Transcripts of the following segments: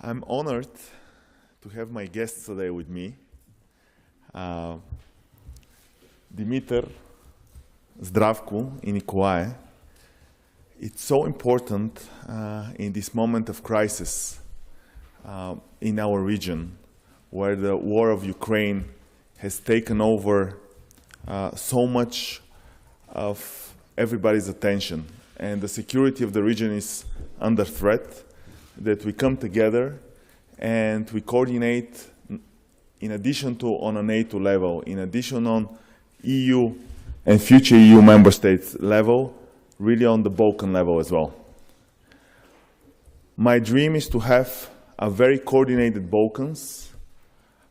I'm honored to have my guests today with me. Dimitar, Zdravko, and Nicolae. It's so important in this moment of crisis in our region, where the war of Ukraine has taken over so much of everybody's attention, and the security of the region is under threat, that we come together and we coordinate in addition to on a NATO level, in addition on EU and future EU member states level, really on the Balkan level as well. My dream is to have a very coordinated Balkans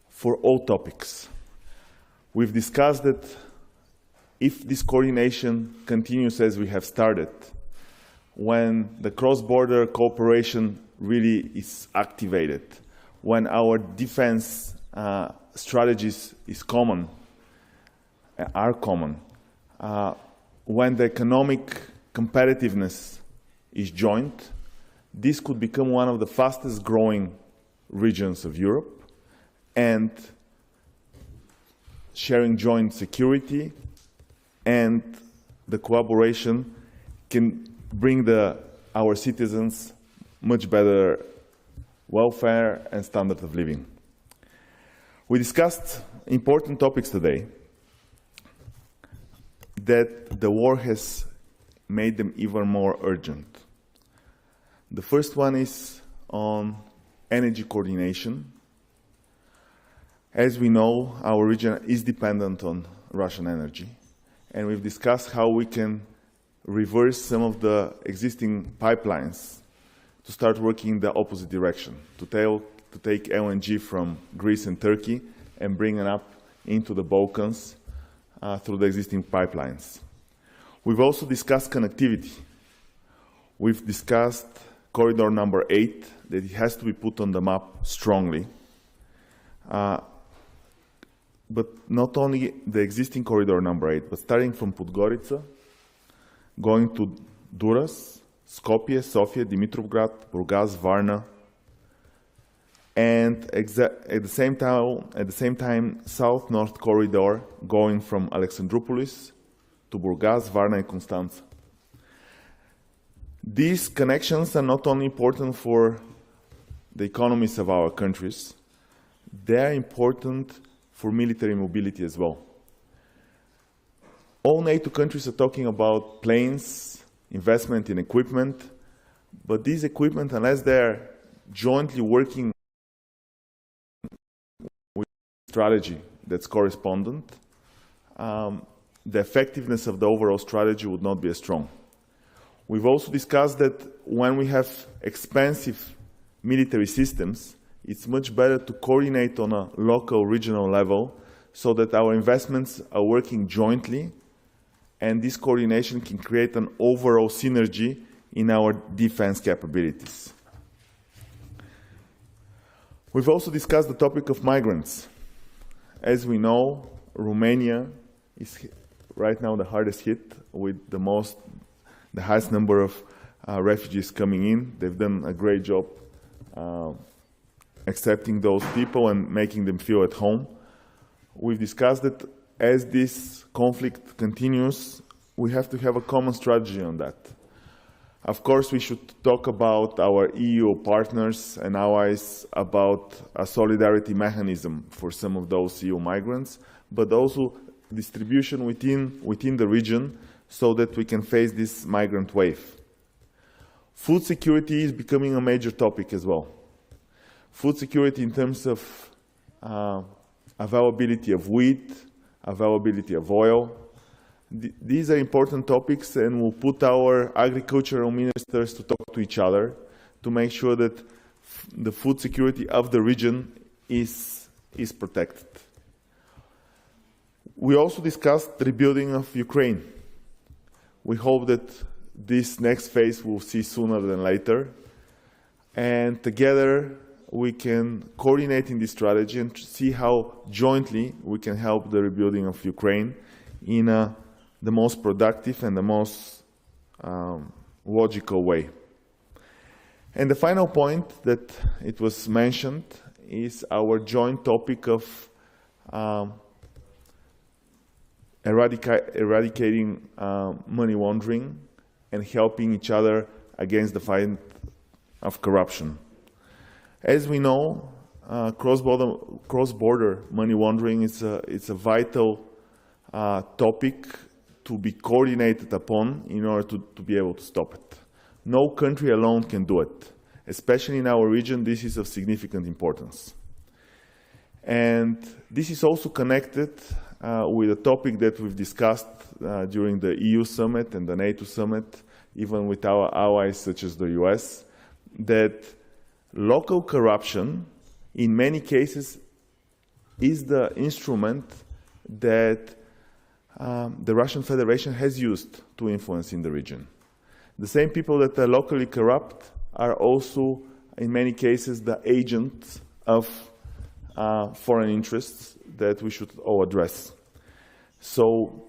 for all topics. We've discussed that if this coordination continues as we have started, when the cross-border cooperation really is activated, when our defense strategies are common, when the economic competitiveness is joint, this could become one of the fastest growing regions of Europe, and sharing joint security and the collaboration can bring our citizens much better welfare and standard of living. We discussed important topics today that the war has made them even more urgent. The first one is on energy coordination. As we know, our region is dependent on Russian energy, and we've discussed how we can reverse some of the existing pipelines to start working in the opposite direction, to take LNG from Greece and Turkey and bring it up into the Balkans through the existing pipelines. We've also discussed connectivity. We've discussed corridor number 8, that it has to be put on the map strongly. But not only the existing corridor number 8, but starting from Podgorica, going to Duras, Skopje, Sofia, Dimitrovgrad, Burgas, Varna, and at the same time, south-north corridor going from Alexandroupolis to Burgas, Varna, and Constanța. These connections are not only important for the economies of our countries, they are important for military mobility as well. All NATO countries are talking about planes, investment in equipment, but these equipment, unless they're jointly working with strategy that's correspondent, the effectiveness of the overall strategy would not be as strong. We've also discussed that when we have expensive military systems, it's much better to coordinate on a local, regional level so that our investments are working jointly, and this coordination can create an overall synergy in our defense capabilities. We've also discussed the topic of migrants. As we know, Romania is right now the hardest hit with the highest number of refugees coming in. They've done a great job accepting those people and making them feel at home. We've discussed that as this conflict continues, we have to have a common strategy on that. Of course, we should talk about our EU partners and allies about a solidarity mechanism for some of those EU migrants, but also distribution within the region so that we can face this migrant wave. Food security is becoming a major topic as well. Food security in terms of availability of wheat, availability of oil. These are important topics, and we'll put our agricultural ministers to talk to each other to make sure that the food security of the region is protected. We also discussed the rebuilding of Ukraine. We hope that this next phase we'll see sooner than later, and together we can coordinate in this strategy and see how jointly we can help the rebuilding of Ukraine in the most productive and the most logical way. And the final point that it was mentioned is our joint topic of eradicating money laundering and helping each other against the fight of corruption. As we know, cross-border money laundering is a vital topic to be coordinated upon in order to be able to stop it. No country alone can do it. Especially in our region, this is of significant importance. And this is also connected with a topic that we've discussed during the EU summit and the NATO summit, even with our allies such as the US, that local corruption, in many cases, is the instrument that the Russian Federation has used to influence in the region. The same people that are locally corrupt are also, in many cases, the agents of foreign interests that we should all address. So,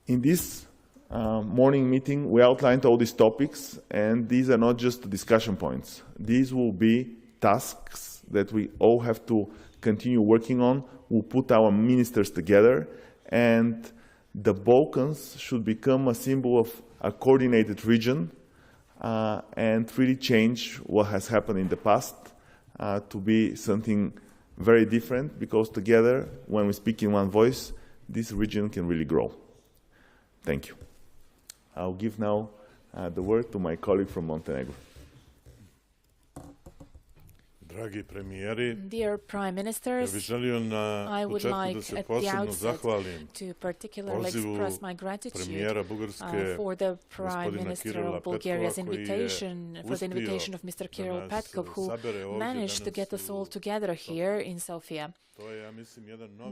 in this morning meeting, we outlined all these topics, and these are not just discussion points. These will be tasks that we all have to continue working on. We'll put our ministers together, and the Balkans should become a symbol of a coordinated region and really change what has happened in the past to be something very different, because together, when we speak in one voice, this region can really grow. Thank you. I'll give now the word to my colleague from Montenegro. Dear Prime Ministers, I would like at the outset to particularly express my gratitude for the Prime Minister of Bulgaria's invitation, for the invitation of Mr. Kiril Petkov, who managed to get us all together here in Sofia.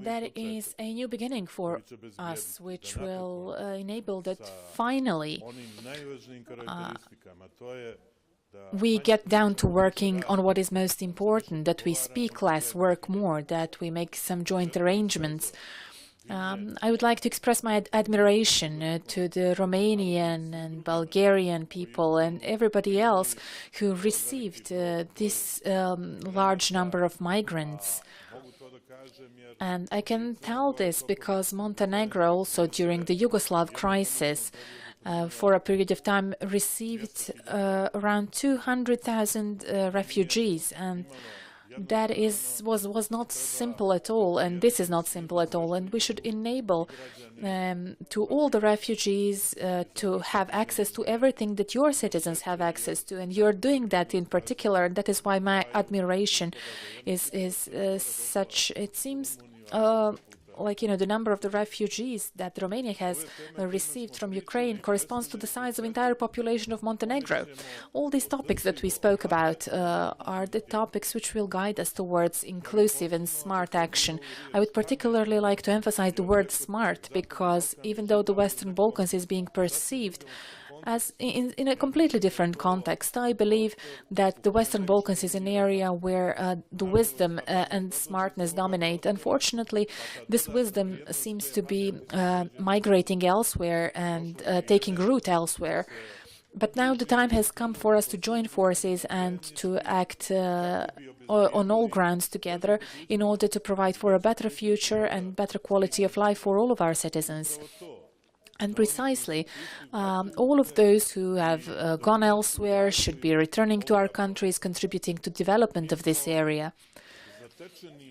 That is a new beginning for us, which will enable that finally we get down to working on what is most important, that we speak less, work more, that we make some joint arrangements. I would like to express my admiration to the Romanian and Bulgarian people and everybody else who received this large number of migrants. And I can tell this because Montenegro, also during the Yugoslav crisis, for a period of time received around 200,000 refugees, and that was not simple at all, and this is not simple at all, and we should enable to all the refugees to have access to everything that your citizens have access to, and you're doing that in particular, and that is why my admiration is such. It seems like, the number of the refugees that Romania has received from Ukraine corresponds to the size of the entire population of Montenegro. All these topics that we spoke about are the topics which will guide us towards inclusive and smart action. I would particularly like to emphasize the word smart, because even though the Western Balkans is being perceived as in a completely different context, I believe that the Western Balkans is an area where the wisdom and smartness dominate. Unfortunately, this wisdom seems to be migrating elsewhere and taking root elsewhere. But now the time has come for us to join forces and to act on all grounds together in order to provide for a better future and better quality of life for all of our citizens. And precisely, all of those who have gone elsewhere should be returning to our countries, contributing to development of this area.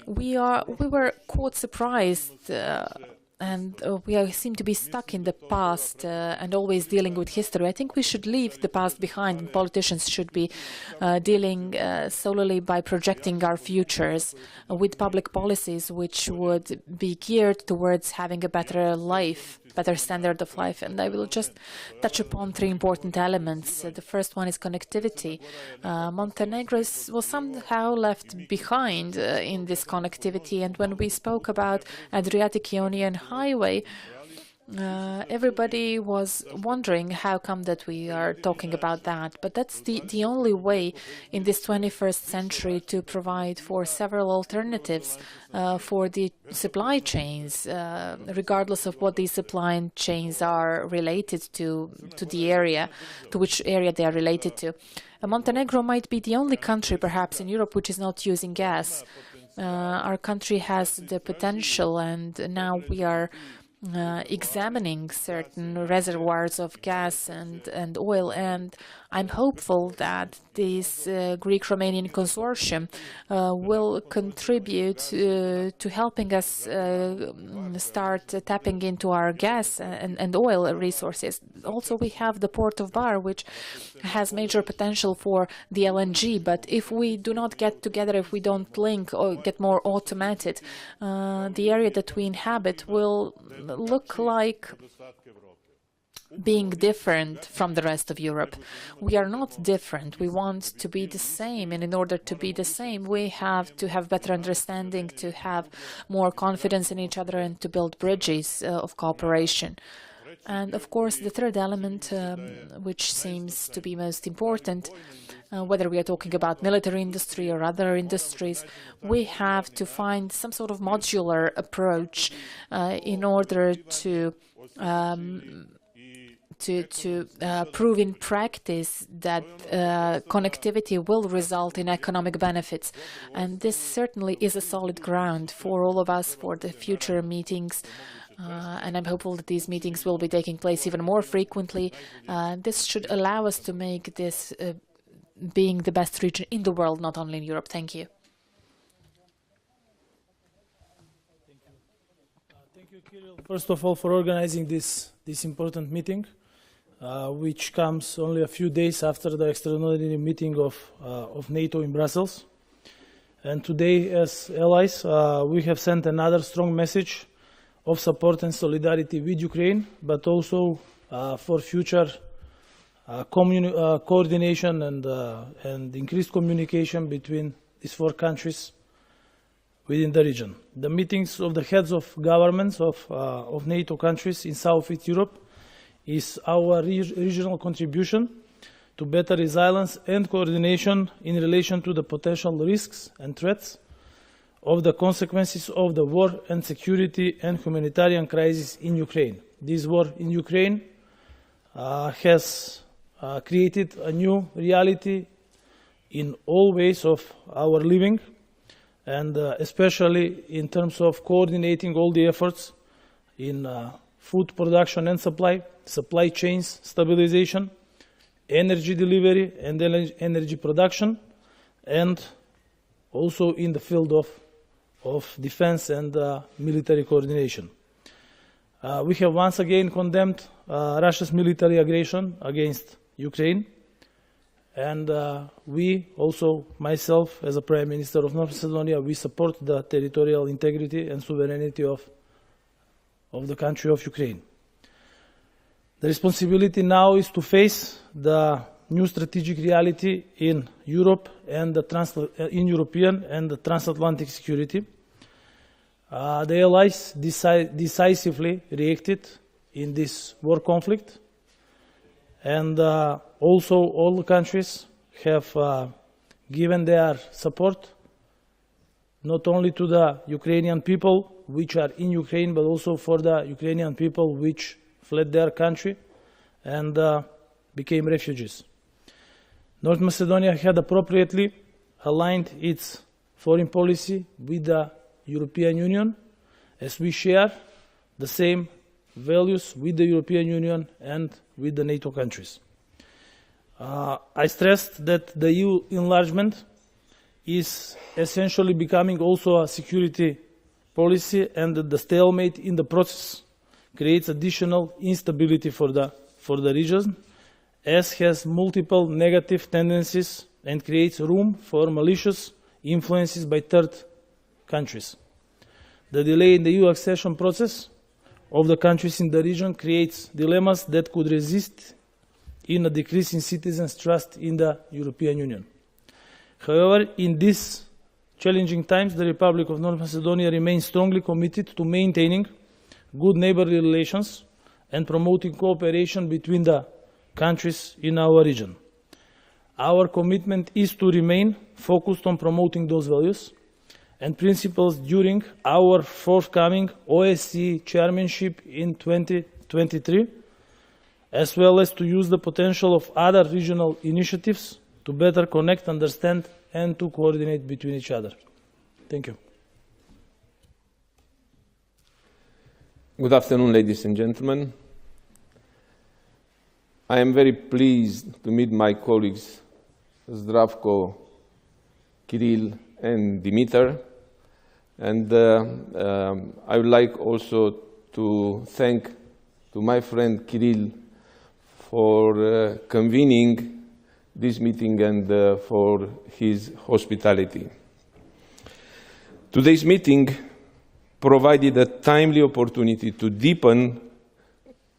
We were caught surprised, and we seem to be stuck in the past and always dealing with history. I think we should leave the past behind, and politicians should be dealing solely by projecting our futures with public policies which would be geared towards having a better life, better standard of life. And I will just touch upon three important elements. The first one is connectivity. Montenegro was somehow left behind in this connectivity, and when we spoke about Adriatic Ionian Highway, Everybody was wondering how come that we are talking about that, but that's the only way in this 21st century to provide for several alternatives for the supply chains, regardless of what these supply chains are related to the area, to which area they are related to. Montenegro might be the only country, perhaps, in Europe which is not using gas. Our country has the potential, and now we are examining certain reservoirs of gas and oil, and I'm hopeful that this Greek-Romanian consortium will contribute to helping us start tapping into our gas and oil resources. Also, we have the port of Bar, which has major potential for the LNG, but if we do not get together, if we don't link or get more automated, the area that we inhabit will look like being different from the rest of Europe. We are not different. We want to be the same, and in order to be the same, we have to have better understanding, to have more confidence in each other, and to build bridges of cooperation. And of course, the third element, which seems to be most important, whether we are talking about military industry or other industries, we have to find some sort of modular approach in order to prove in practice that connectivity will result in economic benefits. And this certainly is a solid ground for all of us for the future meetings. And I'm hopeful that these meetings will be taking place even more frequently. This should allow us to make this being the best region in the world, not only in Europe. Thank you. Thank you, Kiril, first of all, for organizing this important meeting, which comes only a few days after the extraordinary meeting of NATO in Brussels. And today, as allies, we have sent another strong message of support and solidarity with Ukraine, but also for future coordination and increased communication between these four countries within the region. The meetings of the heads of governments of NATO countries in Southeast Europe is our regional contribution to better resilience and coordination in relation to the potential risks and threats of the consequences of the war and security and humanitarian crisis in Ukraine. This war in Ukraine has created a new reality in all ways of our living, and especially in terms of coordinating all the efforts in food production and supply chains stabilization, energy delivery and energy production, and also in the field of defense and military coordination. We have once again condemned Russia's military aggression against Ukraine, and we also, myself as a Prime Minister of North Macedonia, we support the territorial integrity and sovereignty of the country of Ukraine. The responsibility now is to face the new strategic reality in Europe and in European and the transatlantic security. The allies decisively reacted in this war conflict, and also all the countries have given their support not only to the Ukrainian people which are in Ukraine, but also for the Ukrainian people which fled their country and became refugees. North Macedonia had appropriately aligned its foreign policy with the European Union, as we share the same values with the European Union and with the NATO countries. I stressed that the EU enlargement is essentially becoming also a security policy, and that the stalemate in the process creates additional instability for the region, as has multiple negative tendencies and creates room for malicious influences by third countries. The delay in the EU accession process of the countries in the region creates dilemmas that could result in a decrease in citizens' trust in the European Union. However, in these challenging times, the Republic of North Macedonia remains strongly committed to maintaining good neighborly relations and promoting cooperation between the countries in our region. Our commitment is to remain focused on promoting those values and principles during our forthcoming OSCE chairmanship in 2023, as well as to use the potential of other regional initiatives to better connect, understand, and to coordinate between each other. Thank you. Good afternoon, ladies and gentlemen. I am very pleased to meet my colleagues Zdravko, Kiril, and Dimitar. And I would like also to thank to my friend Kiril for convening this meeting and for his hospitality. Today's meeting provided a timely opportunity to deepen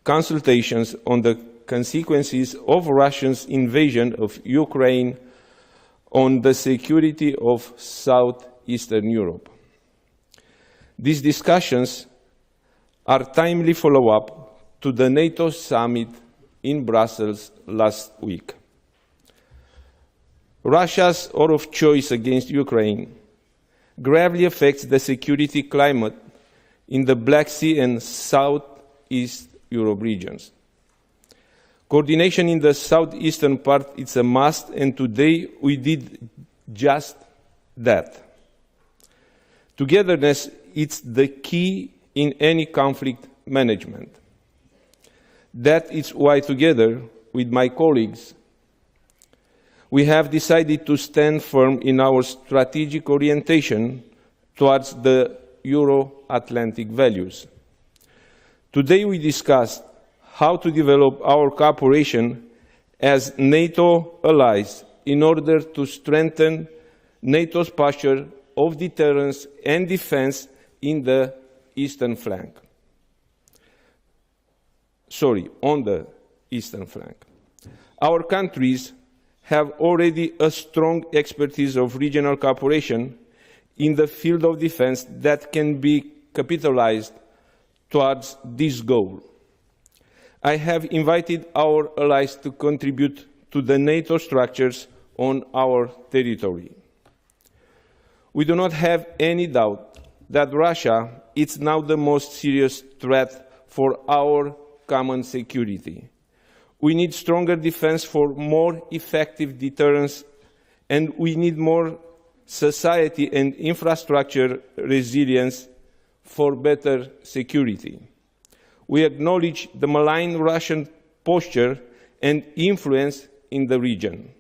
consultations on the consequences of Russia's invasion of Ukraine on the security of southeastern Europe. These discussions are timely follow-up to the NATO summit in Brussels last week. Russia's war of choice against Ukraine gravely affects the security climate in the Black Sea and Southeast Europe regions. Coordination in the southeastern part is a must, and today we did just that. Togetherness is the key in any conflict management. That is why, together with my colleagues, we have decided to stand firm in our strategic orientation towards the Euro-Atlantic values. Today we discussed how to develop our cooperation as NATO allies in order to strengthen NATO's posture of deterrence and defense in the eastern flank. On the eastern flank. Our countries have already a strong expertise of regional cooperation in the field of defense that can be capitalized towards this goal. I have invited our allies to contribute to the NATO structures on our territory. We do not have any doubt that Russia is now the most serious threat for our common security. We need stronger defense for more effective deterrence, and we need more society and infrastructure resilience for better security. We acknowledge the malign Russian posture and influence in the region.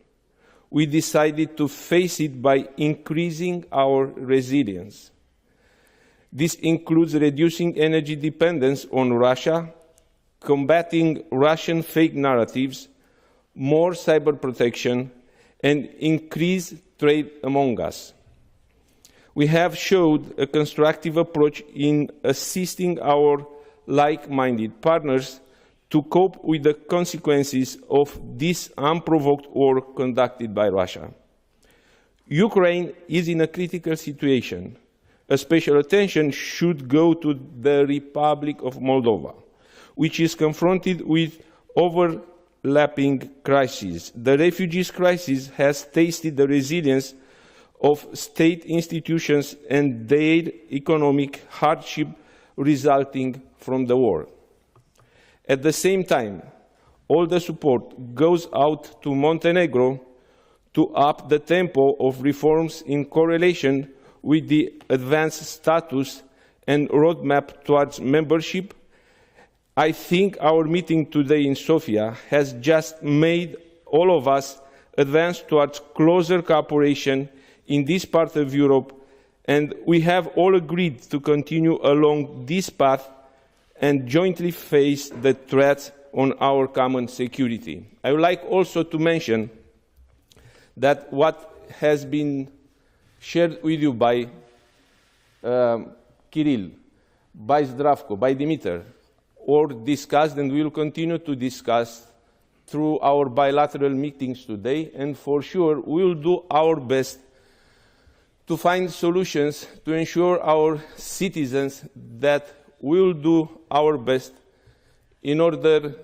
We decided to face it by increasing our resilience. This includes reducing energy dependence on Russia, combating Russian fake narratives, more cyber protection, and increased trade among us. We have showed a constructive approach in assisting our like-minded partners to cope with the consequences of this unprovoked war conducted by Russia. Ukraine is in a critical situation. A special attention should go to the Republic of Moldova, which is confronted with overlapping crises. The refugees crisis has tested the resilience of state institutions and their economic hardship resulting from the war. At the same time, all the support goes out to Montenegro to up the tempo of reforms in correlation with the advanced status and roadmap towards membership. I think our meeting today in Sofia has just made all of us advance towards closer cooperation in this part of Europe, and we have all agreed to continue along this path and jointly face the threats on our common security. I would like also to mention that what has been shared with you by Kiril, by Zdravko, by Dimitar, or discussed and will continue to discuss through our bilateral meetings today, and for sure we will do our best to find solutions to ensure our citizens that we will do our best in order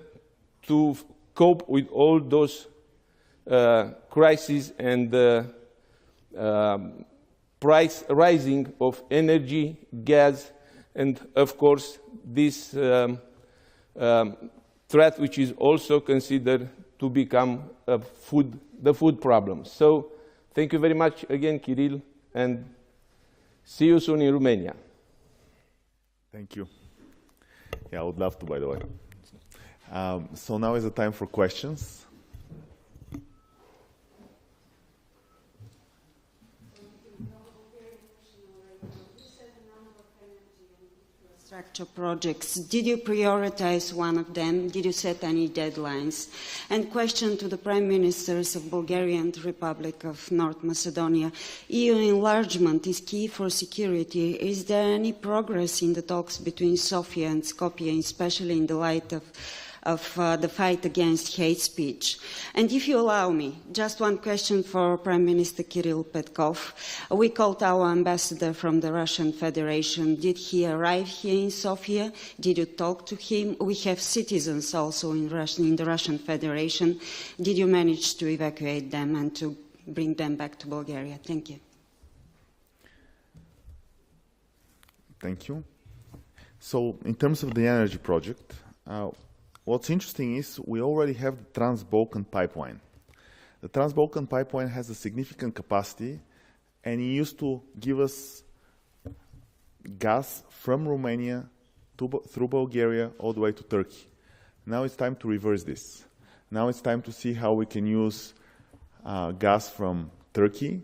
to cope with all those crises and price rising of energy, gas, and of course this threat which is also considered to become the food problem. So thank you very much again, Kiril, and see you soon in Romania. Thank you. Yeah, I would love to, by the way. So now is the time for questions. Infrastructure projects. Did you prioritize one of them? Did you set any deadlines? And question to the Prime Ministers of Bulgaria and the Republic of North Macedonia. EU enlargement is key for security. Is there any progress in the talks between Sofia and Skopje, especially in the light of the fight against hate speech? And if you allow me, just one question for Prime Minister Kiril Petkov. We called our ambassador from the Russian Federation. Did he arrive here in Sofia? Did you talk to him? We have citizens also in the Russian Federation. Did you manage to evacuate them and to bring them back to Bulgaria? Thank you. Thank you. So in terms of the energy project, what's interesting is we already have the Trans-Balkan Pipeline. The Trans-Balkan Pipeline has a significant capacity, and it used to give us gas from Romania through Bulgaria all the way to Turkey. Now it's time to reverse this. Now it's time to see how we can use gas from Turkey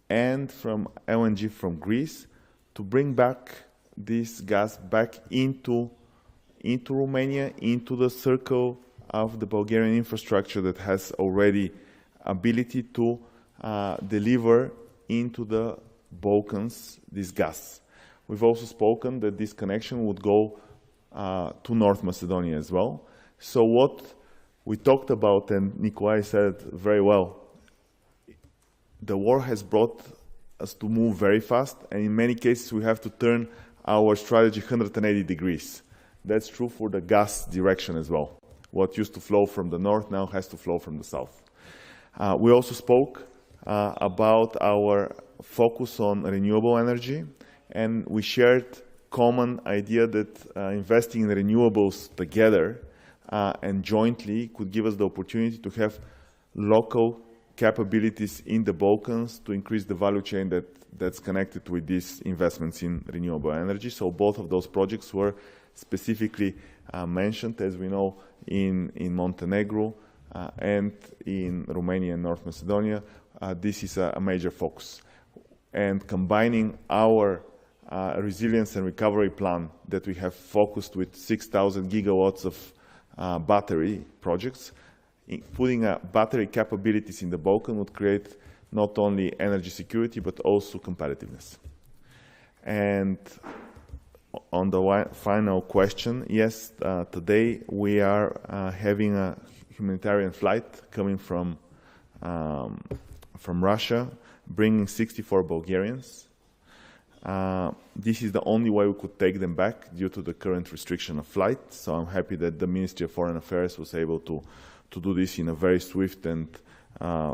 and from LNG from Greece to bring back this gas back into Romania, into the circle of the Bulgarian infrastructure that has already ability to deliver into the Balkans this gas. We've also spoken that this connection would go to North Macedonia as well. So what we talked about, and Nicolae said very well, the war has brought us to move very fast, and in many cases we have to turn our strategy 180 degrees. That's true for the gas direction as well. What used to flow from the north now has to flow from the south. We also spoke about our focus on renewable energy, and we shared common idea that investing in renewables together and jointly could give us the opportunity to have local capabilities in the Balkans to increase the value chain that's connected with these investments in renewable energy. So both of those projects were specifically mentioned, as we know, in Montenegro and in Romania and North Macedonia. This is a major focus. And combining our resilience and recovery plan that we have focused with 6,000 gigawatts of battery projects, putting battery capabilities in the Balkan would create not only energy security but also competitiveness. And on the final question, yes, today we are having a humanitarian flight coming from Russia, bringing 64 Bulgarians. This is the only way we could take them back due to the current restriction of flight. So I'm happy that the Ministry of Foreign Affairs was able to do this in a very swift and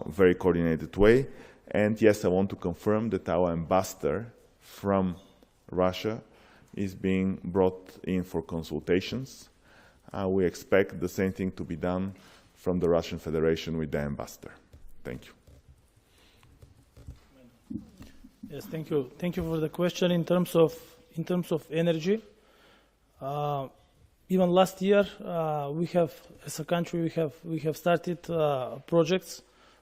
very coordinated way. And yes, I want to confirm that our ambassador from Russia is being brought in for consultations. We expect the same thing to be done from the Russian Federation with the ambassador. Thank you. Yes, thank you. Thank you for the question. In terms of energy, even last year, we have, as a country, we have started projects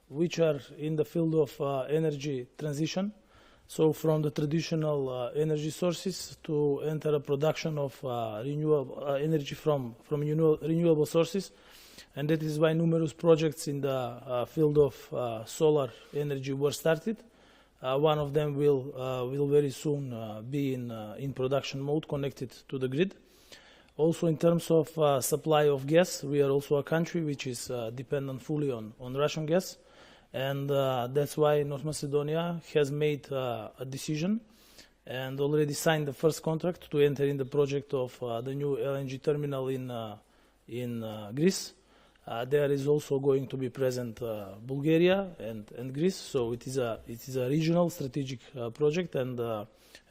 which are in the field of energy transition. So from the traditional energy sources to enter a production of renewable energy from renewable sources. And that is why numerous projects in the field of solar energy were started. One of them will very soon be in production mode, connected to the grid. Also in terms of supply of gas, we are also a country which is dependent fully on Russian gas. And that's why North Macedonia has made a decision and already signed the first contract to enter in the project of the new LNG terminal in Greece. There is also going to be present Bulgaria and Greece, so it is a regional strategic project, and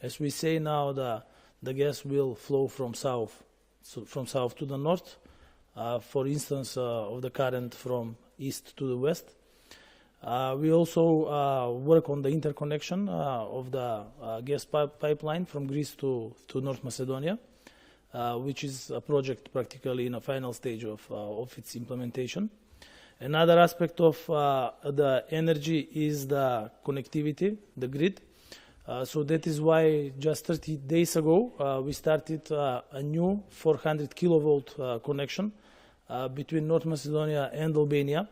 as we say now, the gas will flow from south to the north, for instance, of the current from east to the west. We also work on the interconnection of the gas pipeline from Greece to North Macedonia, which is a project practically in a final stage of its implementation. Another aspect of the energy is the connectivity, the grid. So that is why just 30 days ago we started a new 400 kilovolt connection between North Macedonia and Albania.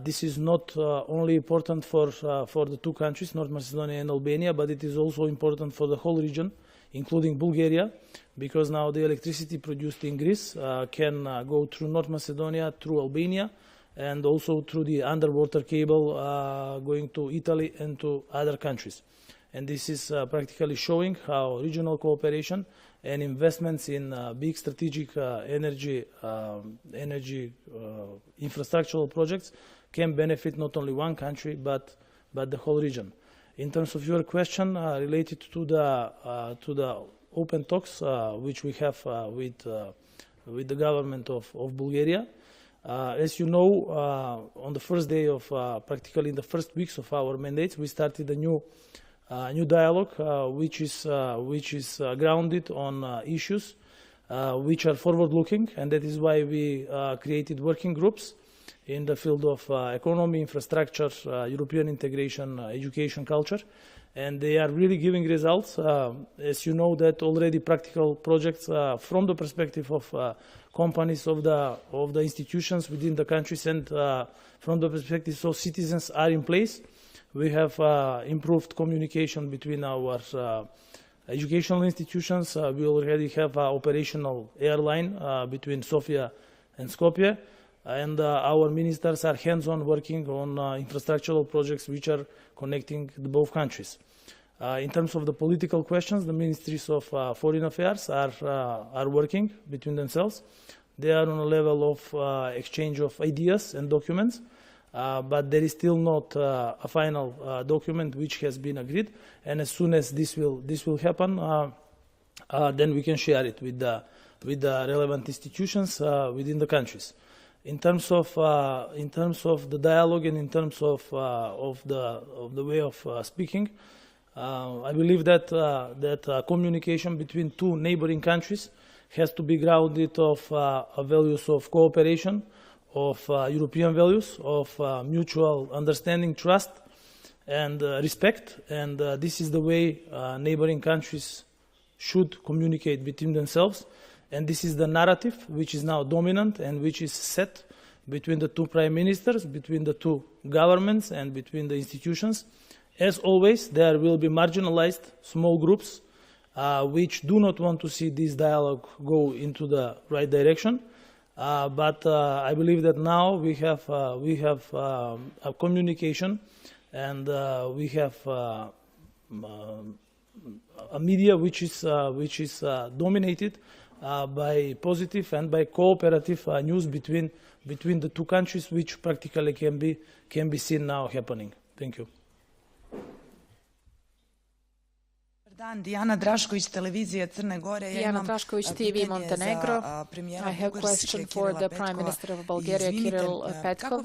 This is not only important for the two countries, North Macedonia and Albania, but it is also important for the whole region, including Bulgaria, because now the electricity produced in Greece can go through North Macedonia, through Albania, and also through the underwater cable going to Italy and to other countries. And this is practically showing how regional cooperation and investments in big strategic energy infrastructural projects can benefit not only one country but the whole region. In terms of your question related to the open talks which we have with the government of Bulgaria, as you know, on the first day of practically in the first weeks of our mandates, we started a new dialogue, which is grounded on issues which are forward-looking, and that is why we created working groups in the field of economy, infrastructure, European integration, education, culture, and they are really giving results. As you know, that already practical projects from the perspective of companies, of the institutions within the countries, and from the perspective of citizens are in place. We have improved communication between our educational institutions. We already have an operational airline between Sofia and Skopje, and our ministers are hands-on working on infrastructural projects which are connecting the both countries. In terms of the political questions, the ministries of foreign affairs are working between themselves. They are on a level of exchange of ideas and documents. But there is still not a final document which has been agreed, and as soon as this will happen, then we can share it with the relevant institutions within the countries. In terms of the dialogue and in terms of the way of speaking, I believe that communication between two neighboring countries has to be grounded of values of cooperation, of European values, of mutual understanding, trust, and respect. And this is the way neighboring countries should communicate between themselves. And this is the narrative which is now dominant and which is set between the two prime ministers, between the two governments, and between the institutions. As always, there will be marginalized small groups which do not want to see this dialogue go into the right direction. But I believe that now we have a communication, and we have a media which is dominated by positive and by cooperative news between the two countries, which practically can be seen now happening. Thank you. Diana Drašković, televizija Crne Gore. Diana Drašković, TV Montenegro. I have a question for the Prime Minister of Bulgaria, Kiril Petkov.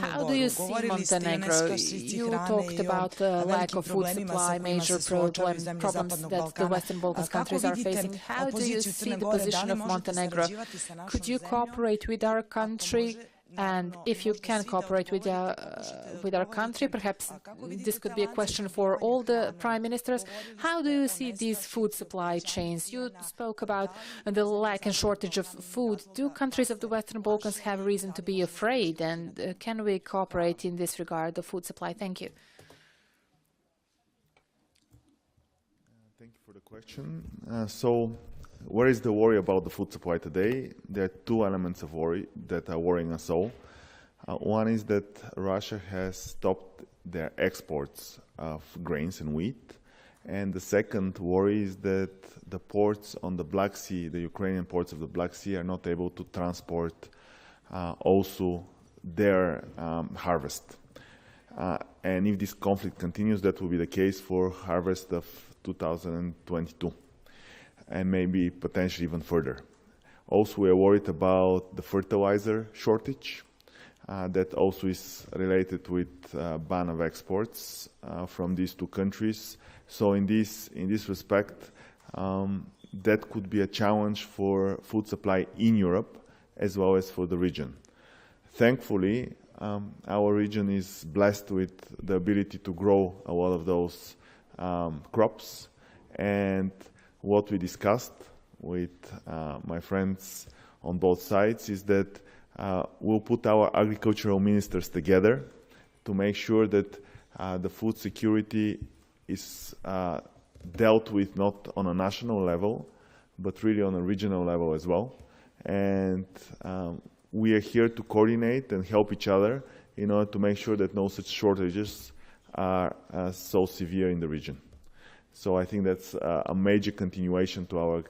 How do you see Montenegro? You talked about the lack of food supply, major problems that the Western Balkans countries are facing. How do you see the position of Montenegro? Could you cooperate with our country? And if you can cooperate with our country, perhaps this could be a question for all the prime ministers. How do you see these food supply chains? You spoke about the lack and shortage of food. Do countries of the Western Balkans have reason to be afraid? And can we cooperate in this regard, the food supply? Thank you. Thank you for the question. Where is the worry about the food supply today? There are two elements of worry that are worrying us all. One is that Russia has stopped their exports of grains and wheat, And the second worry is that the ports on the Black Sea, the Ukrainian ports of the Black Sea, are not able to transport also their harvest. And if this conflict continues, that will be the case for harvest of 2022, and maybe potentially even further. Also, we are worried about the fertilizer shortage. That also is related with ban of exports from these two countries. So in this respect, that could be a challenge for food supply in Europe as well as for the region. Thankfully, our region is blessed with the ability to grow a lot of those crops. And what we discussed with my friends on both sides is that we'll put our agricultural ministers together to make sure that the food security is dealt with not on a national level, but really on a regional level as well. And we are here to coordinate and help each other in order to make sure that no such shortages are so severe in the region. So I think that's a major continuation to our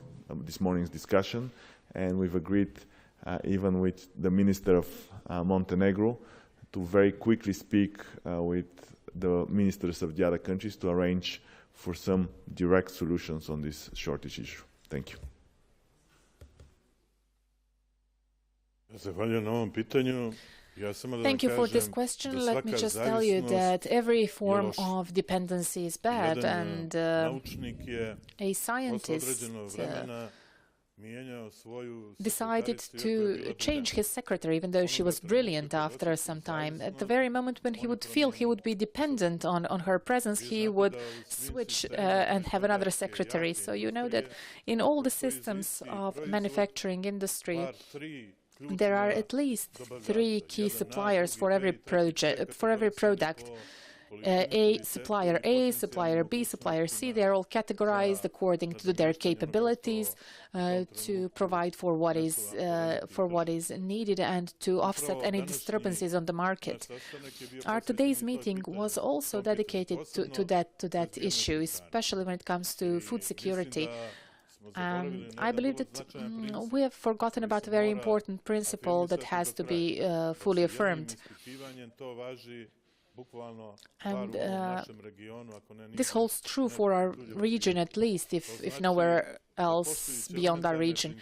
this morning's discussion, and we've agreed even with the Minister of Montenegro to very quickly speak with the ministers of the other countries to arrange for some direct solutions on this shortage issue. Thank you. Thank you for this question. Let me just tell you that every form of dependency is bad, and a scientist decided to change his secretary, even though she was brilliant after some time. At the very moment when he would feel he would be dependent on her presence, he would switch and have another secretary. So you know that in all the systems of manufacturing industry, there are at least 3 key suppliers for every product. A, supplier B, supplier C. They are all categorized according to their capabilities to provide for what is needed and to offset any disturbances on the market. Our today's meeting was also dedicated to that issue, especially when it comes to food security. I believe that we have forgotten about a very important principle that has to be fully affirmed. And this holds true for our region, at least, if nowhere else beyond our region.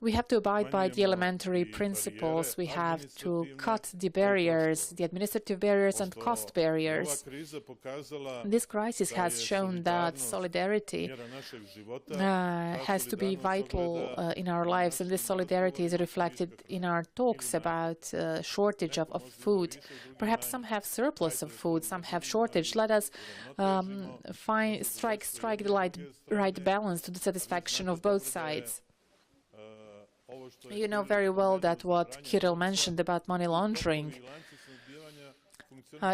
We have to abide by the elementary principles. We have to cut the barriers, the administrative barriers and cost barriers. This crisis has shown that solidarity has to be vital in our lives, and this solidarity is reflected in our talks about shortage of food. Perhaps some have surplus of food, some have shortage. Let us strike the right balance to the satisfaction of both sides. You know very well that what Kiril mentioned about money laundering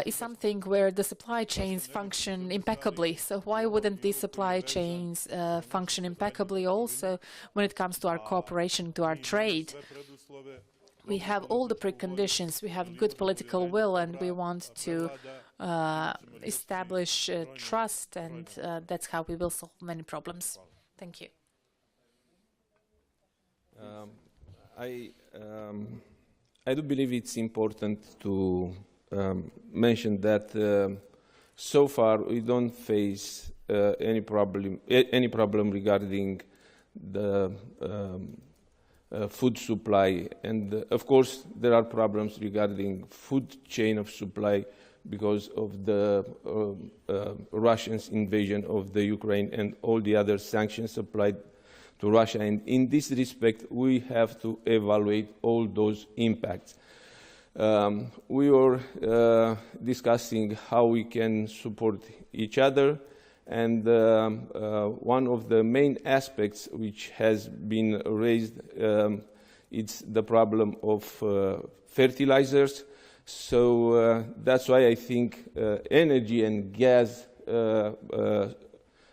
is something where the supply chains function impeccably. So why wouldn't these supply chains function impeccably also when it comes to our cooperation, to our trade? We have all the preconditions, we have good political will, and we want to establish trust, and that's how we will solve many problems. Thank you. I do believe it's important to mention that so far we don't face any problem regarding the food supply, and of course there are problems regarding food chain of supply because of the Russians' invasion of the Ukraine and all the other sanctions applied to Russia. And in this respect, we have to evaluate all those impacts. We were discussing how we can support each other, and one of the main aspects which has been raised is the problem of fertilizers. So that's why I think energy and gas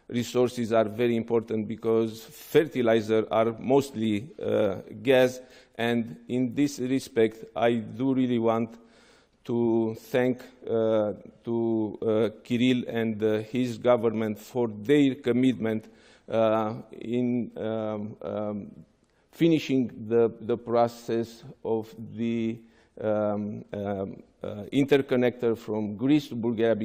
resources are very important, because fertilizers are mostly gas, and in this respect I do really want to thank Kiril and his government for their commitment in finishing the process of the interconnector from Greece to Bulgaria,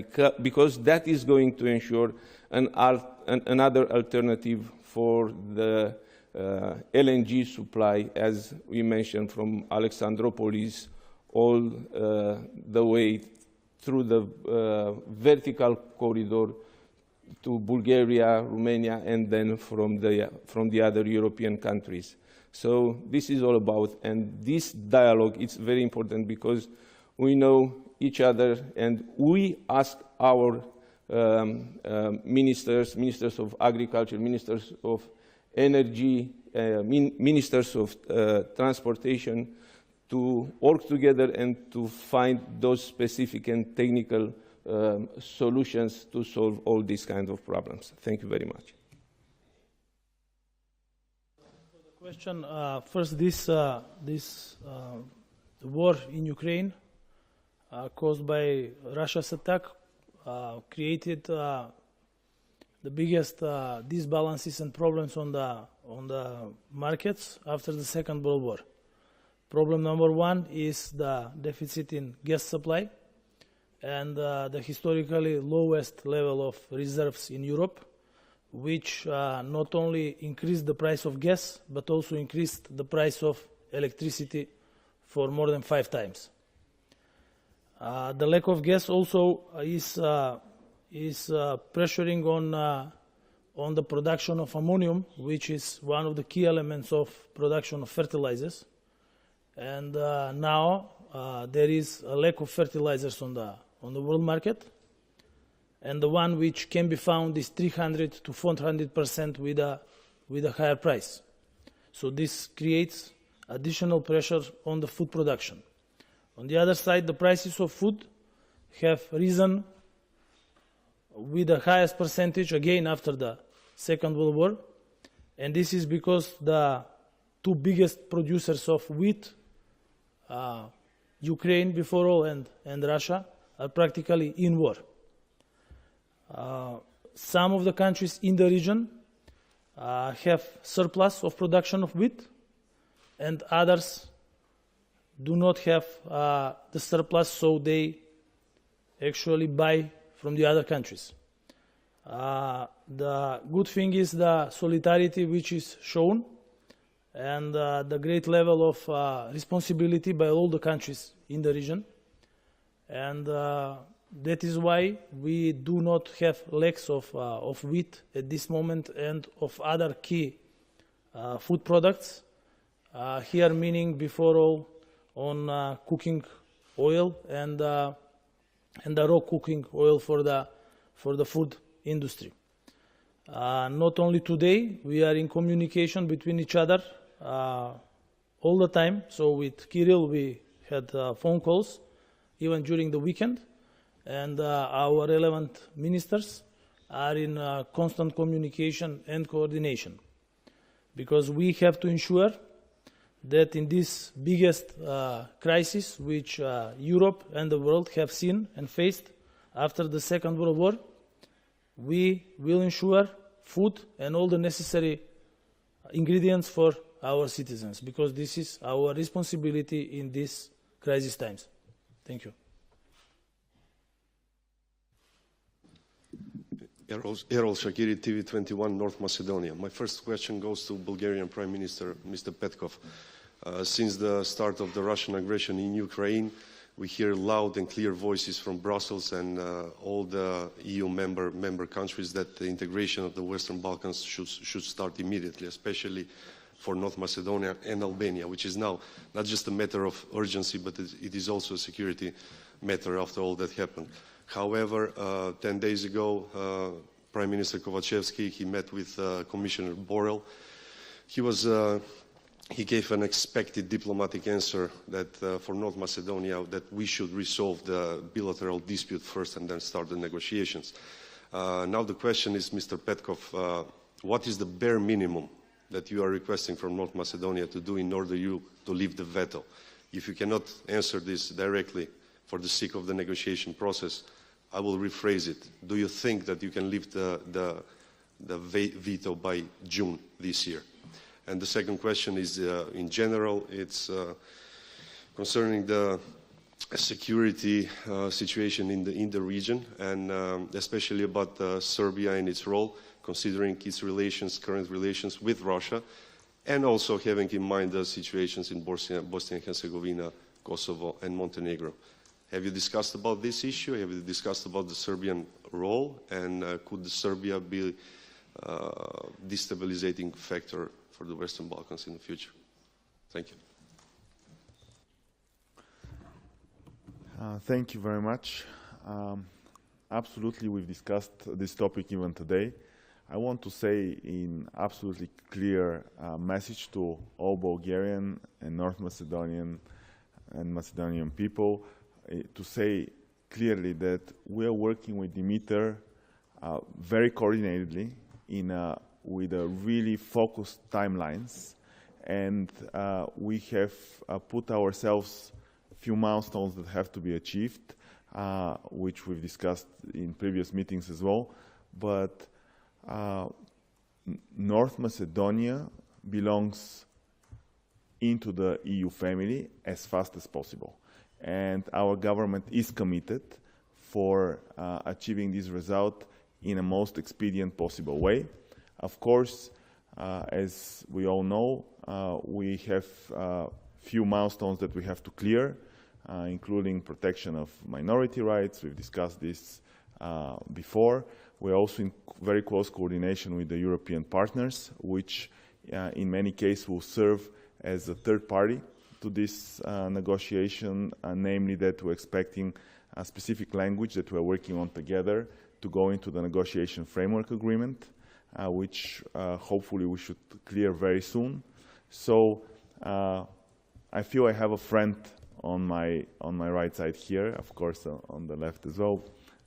because that is going to ensure another alternative for the LNG supply, as we mentioned, from Alexandroupolis all the way through the vertical corridor to Bulgaria, Romania, and then from the other European countries. So this is all about, and this dialogue, it's very important because we know each other and we ask our ministers of agriculture, ministers of energy, ministers of transportation to work together and to find those specific and technical solutions to solve all these kinds of problems. Thank you very much. Question. First, this war in Ukraine caused by Russia's attack created the biggest disbalances and problems on the markets after the Second World War. Problem number one is the deficit in gas supply and the historically lowest level of reserves in Europe, which not only increased the price of gas, but also increased the price of electricity for more than 5 times. The lack of gas also is pressuring on the production of ammonium, which is one of the key elements of production of fertilizers. And now there is a lack of fertilizers on the world market. And the one which can be found is 300 to 400% with a higher price. So this creates additional pressure on the food production. On the other side, the prices of food have risen with the highest percentage again after the Second World War. And this is because the two biggest producers of wheat, Ukraine before all and Russia, are practically in war. Some of the countries in the region have surplus of production of wheat, and others do not have the surplus, so they actually buy from the other countries. The good thing is the solidarity which is shown and the great level of responsibility by all the countries in the region. And that is why we do not have lacks of wheat at this moment and of other key food products. Here meaning before all on cooking oil and the raw cooking oil for the food industry. Not only today, we are in communication between each other all the time. So with Kiril, we had phone calls even during the weekend, and our relevant ministers are in constant communication and coordination, because we have to ensure that in this biggest crisis which Europe and the world have seen and faced after the Second World War, we will ensure food and all the necessary ingredients for our citizens, because this is our responsibility in these crisis times. Thank you. Errol Shakiri, TV21, North Macedonia. My first question goes to Bulgarian Prime Minister, Mr. Petkov. Since the start of the Russian aggression in Ukraine, we hear loud and clear voices from Brussels and all the EU member countries that the integration of the Western Balkans should start immediately, especially for North Macedonia and Albania, which is now not just a matter of urgency, but it is also a security matter after all that happened. However, 10 days ago, Prime Minister Kovacevski, he met with Commissioner Borrell. He gave an expected diplomatic answer that for North Macedonia, that we should resolve the bilateral dispute first and then start the negotiations. Now the question is, Mr. Petkov, what is the bare minimum that you are requesting from North Macedonia to do in order to leave the veto? If you cannot answer this directly, for the sake of the negotiation process, I will rephrase it. Do you think that you can lift the veto by June this year? And the second question is, in general, it's concerning the security situation in the region, and especially about Serbia and its role, considering its current relations with Russia, and also having in mind the situations in Bosnia and Herzegovina, Kosovo, and Montenegro. Have you discussed about this issue? Have you discussed about the Serbian role, and could Serbia be a destabilizing factor for the Western Balkans in the future? Thank you. Thank you very much. Absolutely, we've discussed this topic even today. I want to say in absolutely clear message to all Bulgarian and North Macedonian and Macedonian people to say clearly that we are working with Dimitar very coordinatedly with a really focused timelines, and we have put ourselves few milestones that have to be achieved, which we've discussed in previous meetings as well. But North Macedonia belongs into the EU family as fast as possible. And our government is committed for achieving this result in a most expedient possible way. Of course, as we all know, we have few milestones that we have to clear, including protection of minority rights. We've discussed this before. We're also in very close coordination with the European partners, which in many cases will serve as a third party to this negotiation, namely that we're expecting a specific language that we're working on together to go into the negotiation framework agreement, which hopefully we should clear very soon. So I feel I have a friend on my right side here, of course on the left as well,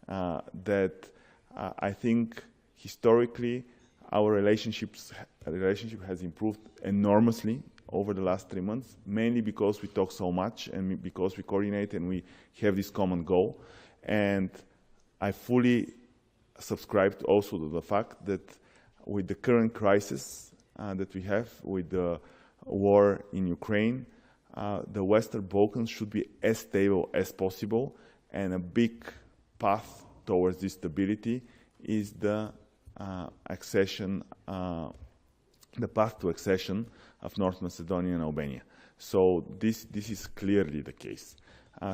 that I think historically our relationship has improved enormously over the last 3 months, mainly because we talk so much and because we coordinate and we have this common goal. And I fully subscribe also to the fact that with the current crisis that we have with the war in Ukraine, the Western Balkans should be as stable as possible, and a big path towards this stability is the path to accession of North Macedonia and Albania. So this is clearly the case.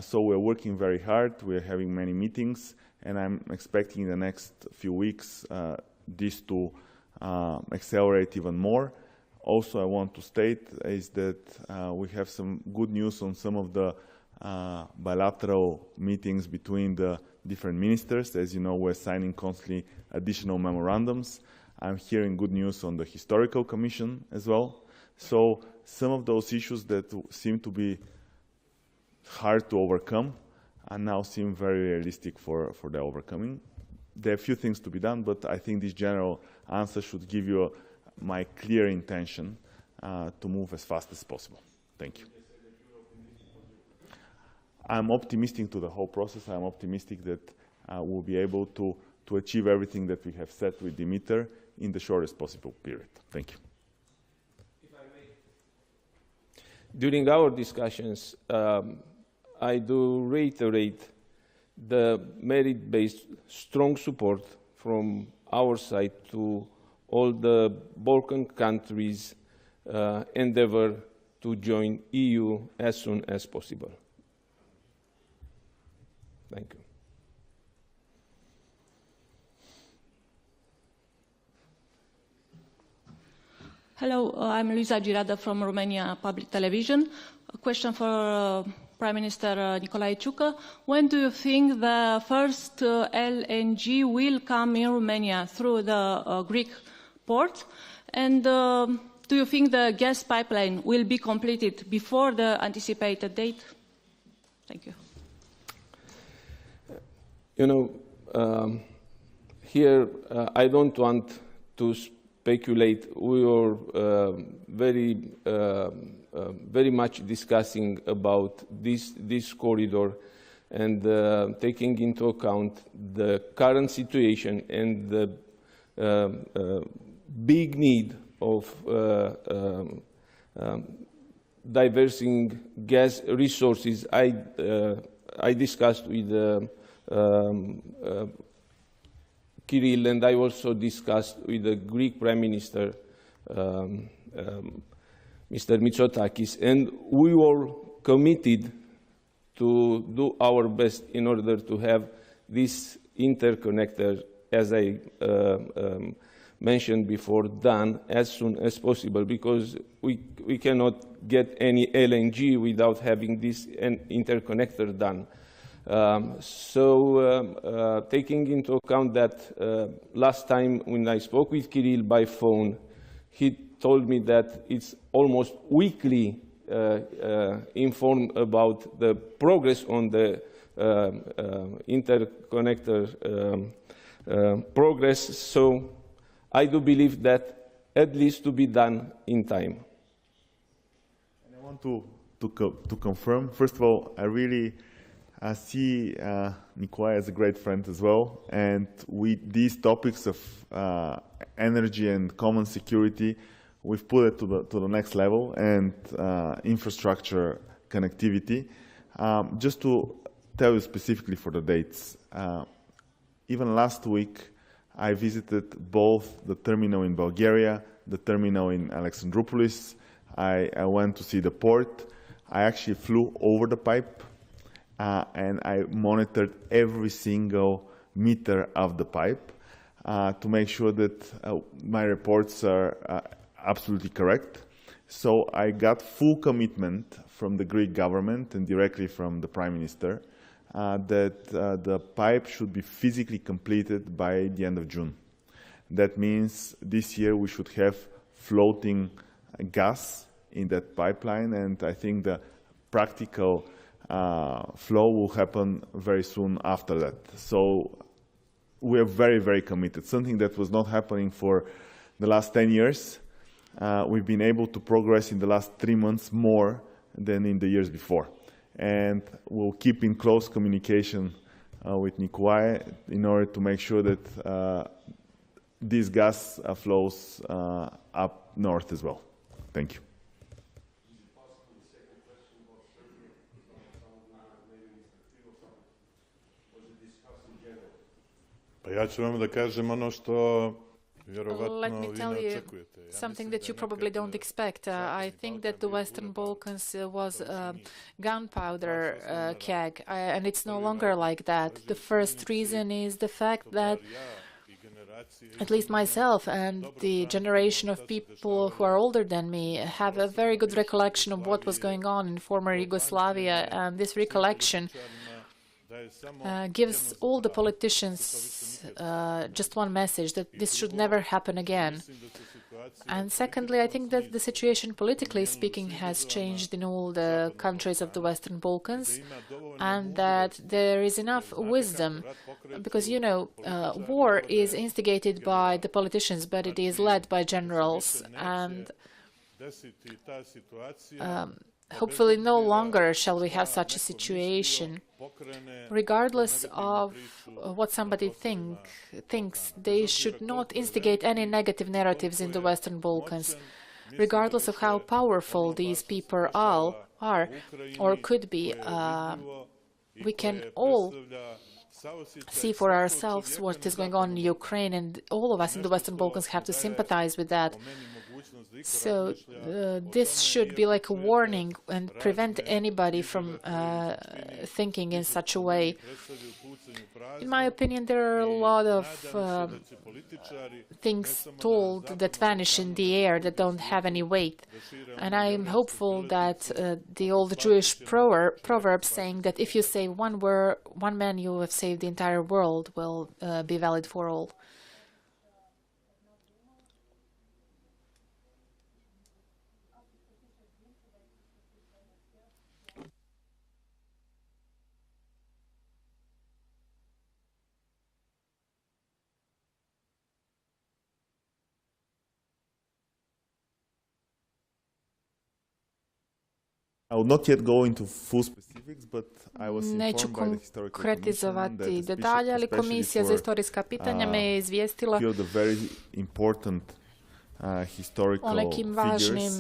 So we're working very hard. We're having many meetings, and I'm expecting in the next few weeks this to accelerate even more. Also, I want to state is that we have some good news on some of the bilateral meetings between the different ministers. As you know, we're signing constantly additional memorandums. I'm hearing good news on the Historical Commission as well. So some of those issues that seem to be hard to overcome and now seem very realistic for the overcoming. There are a few things to be done, but I think this general answer should give you my clear intention to move as fast as possible. Thank you. I'm optimistic to the whole process. I'm optimistic that we'll be able to achieve everything that we have set with Dimitar in the shortest possible period. Thank you. If I may. During our discussions, I do reiterate the merit-based strong support from our side to all the Balkan countries' endeavor to join EU as soon as possible. Thank you. Hello, I'm Luisa Girada from Romania Public Television. A question for Prime Minister Nicolae Ciuca. When do you think the first LNG will come in Romania through the Greek port? And do you think the gas pipeline will be completed before the anticipated date? Thank you. You know, here I don't want to speculate. We were very much discussing about this corridor and taking into account the current situation and the big need of diversing gas resources, I discussed with Kiril, and I also discussed with the Greek Prime Minister, Mr. Mitsotakis, and we were committed to do our best in order to have this interconnector, as I mentioned before, done as soon as possible, because we cannot get any LNG without having this interconnector done. Taking into account that last time when I spoke with Kiril by phone, he told me that it's almost weekly informed about the progress on the interconnector progress. So I do believe that at least to be done in time. And I want to confirm, first of all, I really see Nicolae as a great friend as well, and with these topics of energy and common security, we've put it to the next level, and infrastructure connectivity. Just to tell you specifically for the dates, even last week I visited both the terminal in Bulgaria, the terminal in Alexandroupolis. I went to see the port. I actually flew over the pipe, and I monitored every single meter of the pipe to make sure that my reports are absolutely correct. So I got full commitment from the Greek government and directly from the Prime Minister that the pipe should be physically completed by the end of June. That means this year we should have floating gas in that pipeline, and I think the practical flow will happen very soon after that. So we are very, very committed, something that was not happening for the last 10 years. We've been able to progress in the last 3 months more than in the years before. And we'll keep in close communication with Nicolae in order to make sure that this gas flows up north as well. Thank you. Ja ću vam da kažem ono što vjerovatno vi ne očekujete. Something that you probably don't expect. I think that the Western Balkans was a gunpowder keg, and it's no longer like that. The first reason is the fact that at least myself and the generation of people who are older than me have a very good recollection of what was going on in former Yugoslavia, and this recollection gives all the politicians just one message, that this should never happen again. And secondly, I think that the situation, politically speaking, has changed in all the countries of the Western Balkans, and that there is enough wisdom, because, you know, war is instigated by the politicians, but it is led by generals, and hopefully no longer shall we have such a situation. Regardless of what somebody thinks, they should not instigate any negative narratives in the Western Balkans. Regardless of how powerful these people are or could be, we can all see for ourselves what is going on in Ukraine, and all of us in the Western Balkans have to sympathize with that. So this should be like a warning and prevent anybody from thinking in such a way. In my opinion, there are a lot of things told that vanish in the air, that don't have any weight. And I am hopeful that the old Jewish proverb saying that if you say one man, you have saved the entire world, will be valid for all. I will not yet go into full specifics, but I was Neću informed by the historical konkretizovati commission that detalje, ali especially Komisija za for, istorijska pitanja me je izvijestila the very important historical o nekim važnim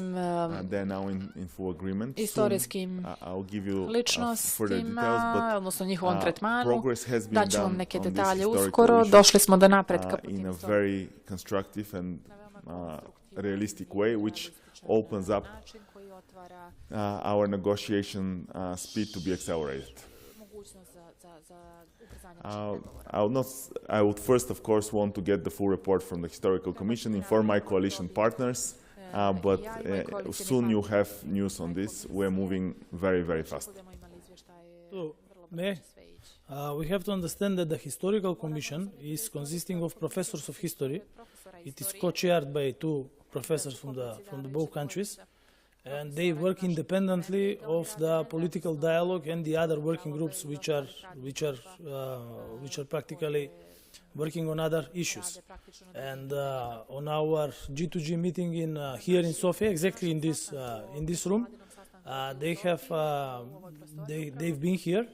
they're now in full agreement. istorijskim I'll give you ličnostima, odnosno njihovom tretmanu. Progress has been Daću vam done neke on these detalje historical uskoro. issues, Došli smo do napretka po in tim a stvarima. very constructive and realistic way, which opens up our negotiation speed to be accelerated. I would first, of course, want to get the full report from the Historical Commission, inform my coalition partners, but soon you have news on this. We're moving very, very fast. So, we have to understand that the Historical Commission is consisting of professors of history. It is co-chaired by two professors from the both countries, and they work independently of the political dialogue and the other working groups which are practically working on other issues. And on our G2G meeting here in Sofia, exactly in this room, they've been here,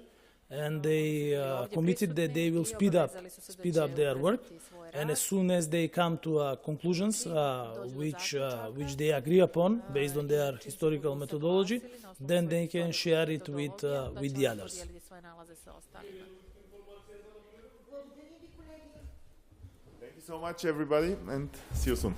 and they committed that they will speed up their work. And as soon as they come to conclusions which they agree upon based on their historical methodology, then they can share it with the others. Thank you so much, everybody, and see you soon.